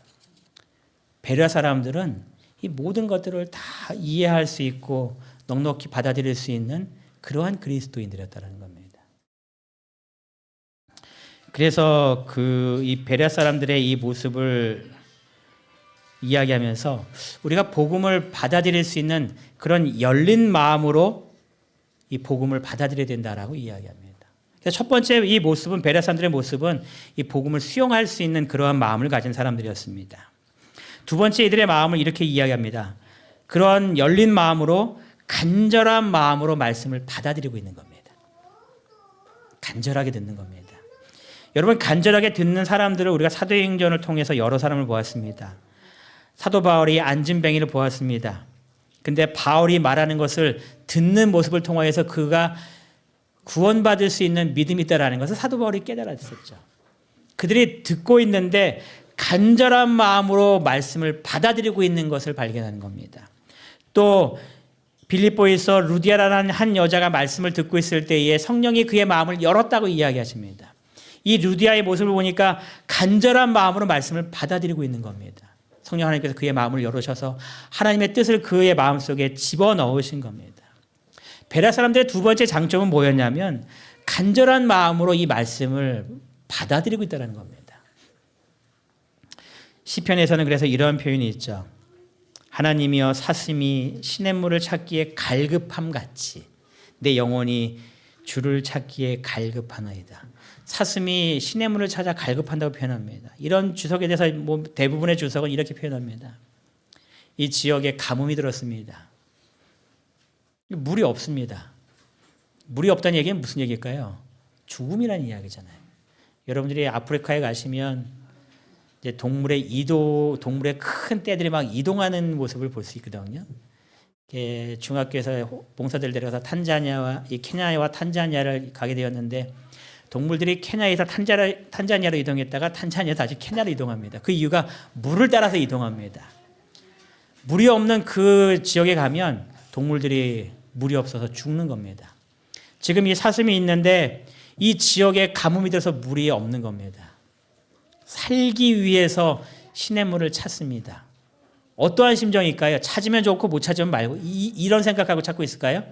베레아 사람들은 이 모든 것들을 다 이해할 수 있고 넉넉히 받아들일 수 있는 그러한 그리스도인들이었다는 겁니다. 그래서 이 베레아 사람들의 이 모습을 이야기하면서 우리가 복음을 받아들일 수 있는 그런 열린 마음으로 이 복음을 받아들여야 된다라고 이야기합니다. 그래서 첫 번째 이 모습은 베레아 사람들의 모습은 이 복음을 수용할 수 있는 그러한 마음을 가진 사람들이었습니다. 두 번째 이들의 마음을 이렇게 이야기합니다. 그런 열린 마음으로 간절한 마음으로 말씀을 받아들이고 있는 겁니다. 간절하게 듣는 겁니다. 여러분 간절하게 듣는 사람들을 우리가 사도행전을 통해서 여러 사람을 보았습니다. 사도 바울이 안진뱅이를 보았습니다. 근데 바울이 말하는 것을 듣는 모습을 통하여서 그가 구원받을 수 있는 믿음이 있다라는 것을 사도 바울이 깨달았었죠. 그들이 듣고 있는데 간절한 마음으로 말씀을 받아들이고 있는 것을 발견하는 겁니다. 또 빌립보에서 루디아라는 한 여자가 말씀을 듣고 있을 때에 성령이 그의 마음을 열었다고 이야기하십니다. 이 루디아의 모습을 보니까 간절한 마음으로 말씀을 받아들이고 있는 겁니다. 성령 하나님께서 그의 마음을 열으셔서 하나님의 뜻을 그의 마음속에 집어넣으신 겁니다. 베레아 사람들의 두 번째 장점은 뭐였냐면 간절한 마음으로 이 말씀을 받아들이고 있다는 겁니다. 시편에서는 그래서 이런 표현이 있죠. 하나님이여 사슴이 시냇물을 찾기에 갈급함 같이 내 영혼이 주를 찾기에 갈급하나이다. 사슴이 시냇물을 찾아 갈급한다고 표현합니다. 이런 주석에 대해서 대부분의 주석은 이렇게 표현합니다. 이 지역에 가뭄이 들었습니다. 물이 없습니다. 물이 없다는 얘기는 무슨 얘기일까요? 죽음이라는 이야기잖아요. 여러분들이 아프리카에 가시면 이제 동물의 큰 떼들이 막 이동하는 모습을 볼 수 있거든요. 중학교에서 봉사들 데려가서 케냐와 탄자니아를 가게 되었는데 동물들이 케냐에서 탄자니아로 이동했다가 탄자니아에서 다시 케냐로 이동합니다. 그 이유가 물을 따라서 이동합니다. 물이 없는 그 지역에 가면 동물들이 물이 없어서 죽는 겁니다. 지금 이 사슴이 있는데 이 지역에 가뭄이 들어서 물이 없는 겁니다. 살기 위해서 시냇물을 찾습니다. 어떠한 심정일까요? 찾으면 좋고 못 찾으면 말고 이런 생각하고 찾고 있을까요?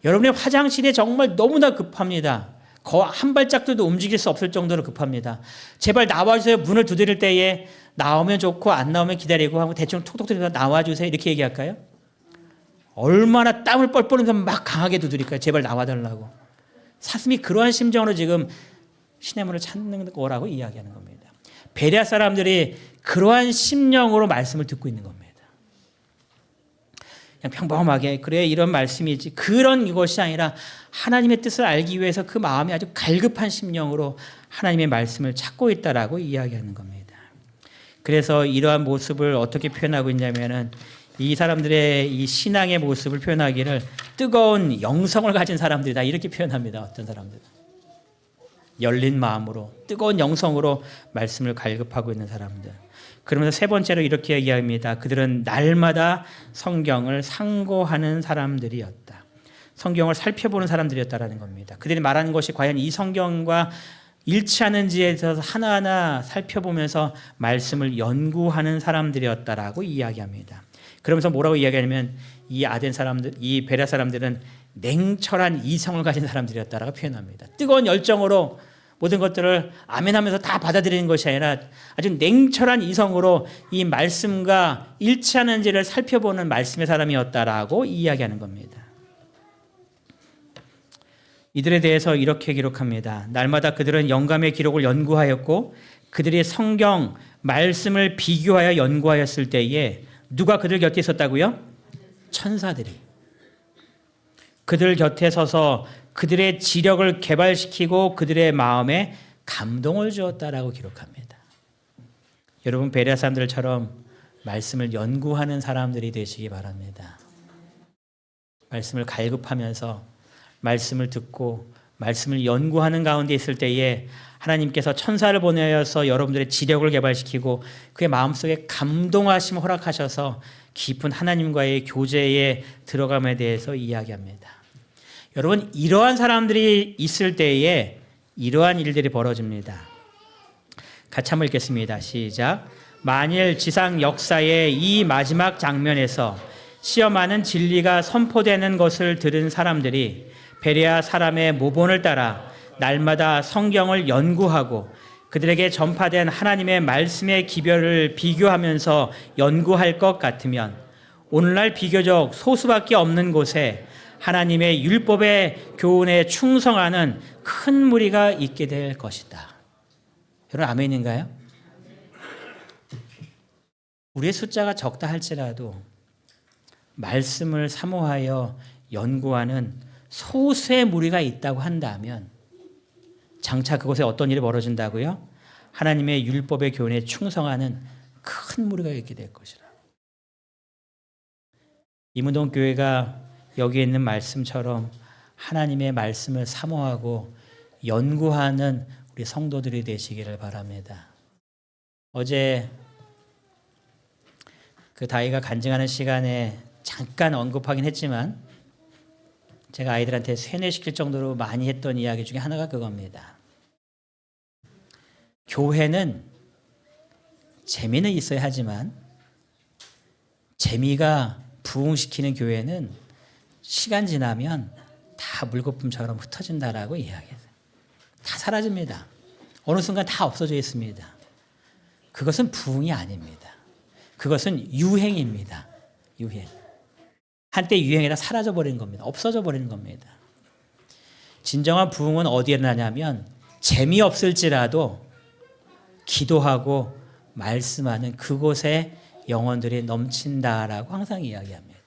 여러분의 화장실에 정말 너무나 급합니다. 한 발짝도 움직일 수 없을 정도로 급합니다. 제발 나와주세요. 문을 두드릴 때에 나오면 좋고 안 나오면 기다리고 하고 대충 톡톡 들어서 나와주세요. 이렇게 얘기할까요? 얼마나 땀을 뻘뻘 흘리면서 막 강하게 두드릴까요? 제발 나와달라고. 사슴이 그러한 심정으로 지금 시냇물을 찾는 거라고 이야기하는 겁니다. 베레아 사람들이 그러한 심령으로 말씀을 듣고 있는 겁니다. 그냥 평범하게 그래 이런 말씀이지 그런 것이 아니라 하나님의 뜻을 알기 위해서 그 마음이 아주 갈급한 심령으로 하나님의 말씀을 찾고 있다라고 이야기하는 겁니다. 그래서 이러한 모습을 어떻게 표현하고 있냐면은 이 사람들의 이 신앙의 모습을 표현하기를 뜨거운 영성을 가진 사람들이다 이렇게 표현합니다. 어떤 사람들은 열린 마음으로 뜨거운 영성으로 말씀을 갈급하고 있는 사람들. 그러면서 세 번째로 이렇게 얘기합니다. 그들은 날마다 성경을 상고하는 사람들이었다. 성경을 살펴보는 사람들이었다라는 겁니다. 그들이 말하는 것이 과연 이 성경과 일치하는지에 대해서 하나하나 살펴보면서 말씀을 연구하는 사람들이었다라고 이야기합니다. 그러면서 뭐라고 이야기하냐면 이 아덴 사람들, 이 베레아 사람들은 냉철한 이성을 가진 사람들이었다라고 표현합니다. 뜨거운 열정으로 모든 것들을 아멘하면서 다 받아들이는 것이 아니라 아주 냉철한 이성으로 이 말씀과 일치하는지를 살펴보는 말씀의 사람이었다라고 이야기하는 겁니다. 이들에 대해서 이렇게 기록합니다. 날마다 그들은 영감의 기록을 연구하였고 그들이 성경 말씀을 비교하여 연구하였을 때에 누가 그들 곁에 있었다고요? 천사들이. 그들 곁에 서서 그들의 지력을 개발시키고 그들의 마음에 감동을 주었다라고 기록합니다. 여러분 베레아 사람들처럼 말씀을 연구하는 사람들이 되시기 바랍니다. 말씀을 갈급하면서 말씀을 듣고 말씀을 연구하는 가운데 있을 때에 하나님께서 천사를 보내어서 여러분들의 지력을 개발시키고 그의 마음속에 감동하심을 허락하셔서 깊은 하나님과의 교제에 들어감에 대해서 이야기합니다. 여러분 이러한 사람들이 있을 때에 이러한 일들이 벌어집니다. 같이 한번 읽겠습니다. 시작. 만일 지상 역사의 이 마지막 장면에서 시험하는 진리가 선포되는 것을 들은 사람들이 베레아 사람의 모본을 따라 날마다 성경을 연구하고 그들에게 전파된 하나님의 말씀의 기별을 비교하면서 연구할 것 같으면 오늘날 비교적 소수밖에 없는 곳에 하나님의 율법의 교훈에 충성하는 큰 무리가 있게 될 것이다. 여러분 아멘인가요? 우리의 숫자가 적다 할지라도 말씀을 사모하여 연구하는 소수의 무리가 있다고 한다면 장차 그곳에 어떤 일이 벌어진다고요? 하나님의 율법의 교훈에 충성하는 큰 무리가 있게 될 것이라. 이문동 교회가 여기에 있는 말씀처럼 하나님의 말씀을 사모하고 연구하는 우리 성도들이 되시기를 바랍니다. 어제 그 다이가 간증하는 시간에 잠깐 언급하긴 했지만 제가 아이들한테 세뇌시킬 정도로 많이 했던 이야기 중에 하나가 그겁니다. 교회는 재미는 있어야 하지만 재미가 부흥시키는 교회는 시간 지나면 다 물거품처럼 흩어진다라고 이야기해요. 다 사라집니다. 어느 순간 다 없어져 있습니다. 그것은 부흥이 아닙니다. 그것은 유행입니다. 유행. 한때 유행이라 사라져 버리는 겁니다. 없어져 버리는 겁니다. 진정한 부흥은 어디에 나냐면 재미없을지라도 기도하고 말씀하는 그곳에 영혼들이 넘친다라고 항상 이야기합니다.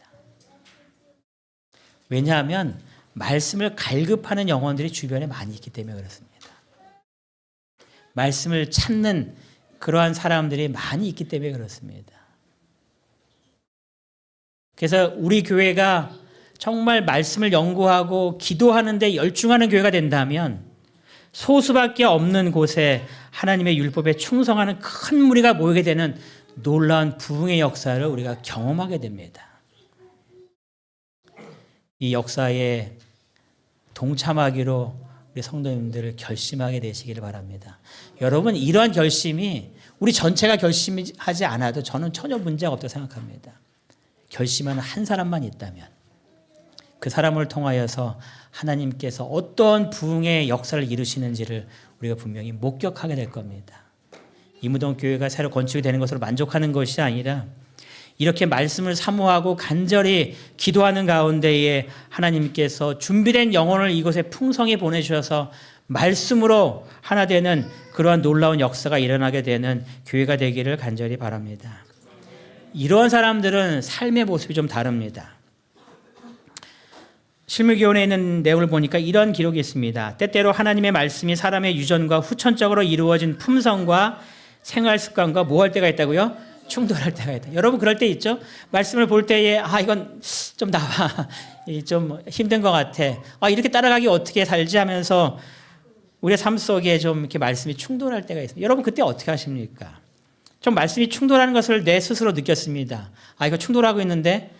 왜냐하면 말씀을 갈급하는 영혼들이 주변에 많이 있기 때문에 그렇습니다. 말씀을 찾는 그러한 사람들이 많이 있기 때문에 그렇습니다. 그래서 우리 교회가 정말 말씀을 연구하고 기도하는 데 열중하는 교회가 된다면 소수밖에 없는 곳에 하나님의 율법에 충성하는 큰 무리가 모이게 되는 놀라운 부흥의 역사를 우리가 경험하게 됩니다. 이 역사에 동참하기로 우리 성도님들을 결심하게 되시기를 바랍니다. 여러분 이러한 결심이 우리 전체가 결심하지 않아도 저는 전혀 문제가 없다고 생각합니다. 결심하는 한 사람만 있다면 그 사람을 통하여서 하나님께서 어떤 부흥의 역사를 이루시는지를 우리가 분명히 목격하게 될 겁니다. 이무동 교회가 새로 건축이 되는 것으로 만족하는 것이 아니라 이렇게 말씀을 사모하고 간절히 기도하는 가운데에 하나님께서 준비된 영혼을 이곳에 풍성히 보내주셔서 말씀으로 하나 되는 그러한 놀라운 역사가 일어나게 되는 교회가 되기를 간절히 바랍니다. 이러한 사람들은 삶의 모습이 좀 다릅니다. 실무교훈에 있는 내용을 보니까 이런 기록이 있습니다. 때때로 하나님의 말씀이 사람의 유전과 후천적으로 이루어진 품성과 생활 습관과 뭐 할 때가 있다고요? 충돌할 때가 있다. 여러분 그럴 때 있죠? 말씀을 볼 때에 이건 좀 나와 좀 힘든 것 같아. 이렇게 따라가기 어떻게 살지 하면서 우리의 삶 속에 좀 이렇게 말씀이 충돌할 때가 있습니다. 여러분 그때 어떻게 하십니까? 좀 말씀이 충돌하는 것을 내 스스로 느꼈습니다. 이거 충돌하고 있는데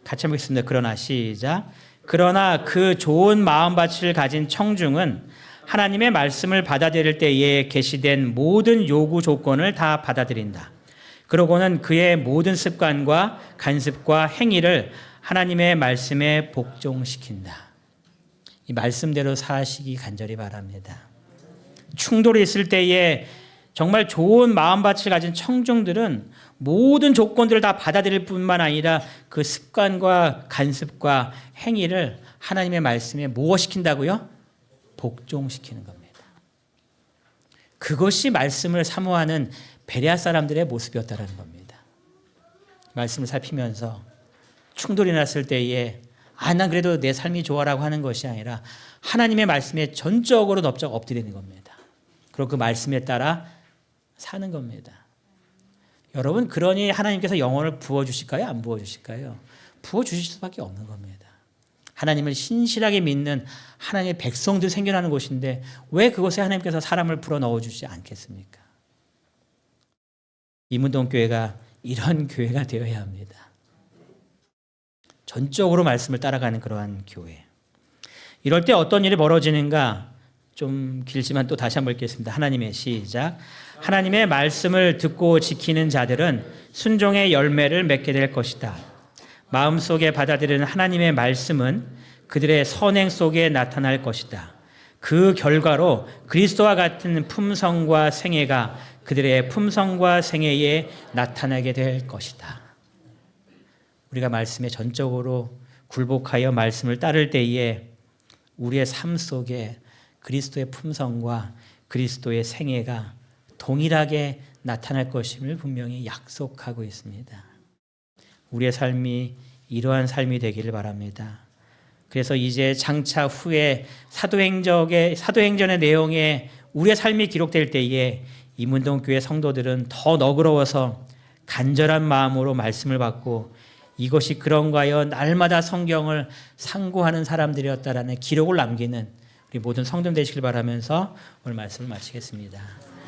같이 한번 보겠습니다. 그러나 시작. 그러나 그 좋은 마음밭을 가진 청중은 하나님의 말씀을 받아들일 때에 계시된 모든 요구 조건을 다 받아들인다. 그러고는 그의 모든 습관과 간습과 행위를 하나님의 말씀에 복종시킨다. 이 말씀대로 사시기 간절히 바랍니다. 충돌이 있을 때에 정말 좋은 마음밭을 가진 청중들은 모든 조건들을 다 받아들일 뿐만 아니라 그 습관과 간습과 행위를 하나님의 말씀에 무엇시킨다고요? 복종시키는 겁니다. 그것이 말씀을 사모하는 베레아 사람들의 모습이었다는 겁니다. 말씀을 살피면서 충돌이 났을 때에 난 그래도 내 삶이 좋아라고 하는 것이 아니라 하나님의 말씀에 전적으로 넙적 엎드리는 겁니다. 그리고 그 말씀에 따라 사는 겁니다. 여러분 그러니 하나님께서 영혼을 부어주실까요? 안 부어주실까요? 부어주실 수밖에 없는 겁니다. 하나님을 신실하게 믿는 하나님의 백성들 생겨나는 곳인데 왜 그곳에 하나님께서 사람을 불어넣어 주지 않겠습니까? 이문동 교회가 이런 교회가 되어야 합니다. 전적으로 말씀을 따라가는 그러한 교회. 이럴 때 어떤 일이 벌어지는가? 좀 길지만 또 다시 한번 읽겠습니다. 하나님의 시작. 하나님의 말씀을 듣고 지키는 자들은 순종의 열매를 맺게 될 것이다. 마음속에 받아들이는 하나님의 말씀은 그들의 선행 속에 나타날 것이다. 그 결과로 그리스도와 같은 품성과 생애가 그들의 품성과 생애에 나타나게 될 것이다. 우리가 말씀에 전적으로 굴복하여 말씀을 따를 때에 우리의 삶 속에 그리스도의 품성과 그리스도의 생애가 동일하게 나타날 것임을 분명히 약속하고 있습니다. 우리의 삶이 이러한 삶이 되기를 바랍니다. 그래서 이제 장차 후에 사도행전의 내용에 우리의 삶이 기록될 때에 이문동교회 성도들은 더 너그러워서 간절한 마음으로 말씀을 받고 이것이 그런가 하여 날마다 성경을 상고하는 사람들이었다라는 기록을 남기는 우리 모든 성도들 되시길 바라면서 오늘 말씀을 마치겠습니다.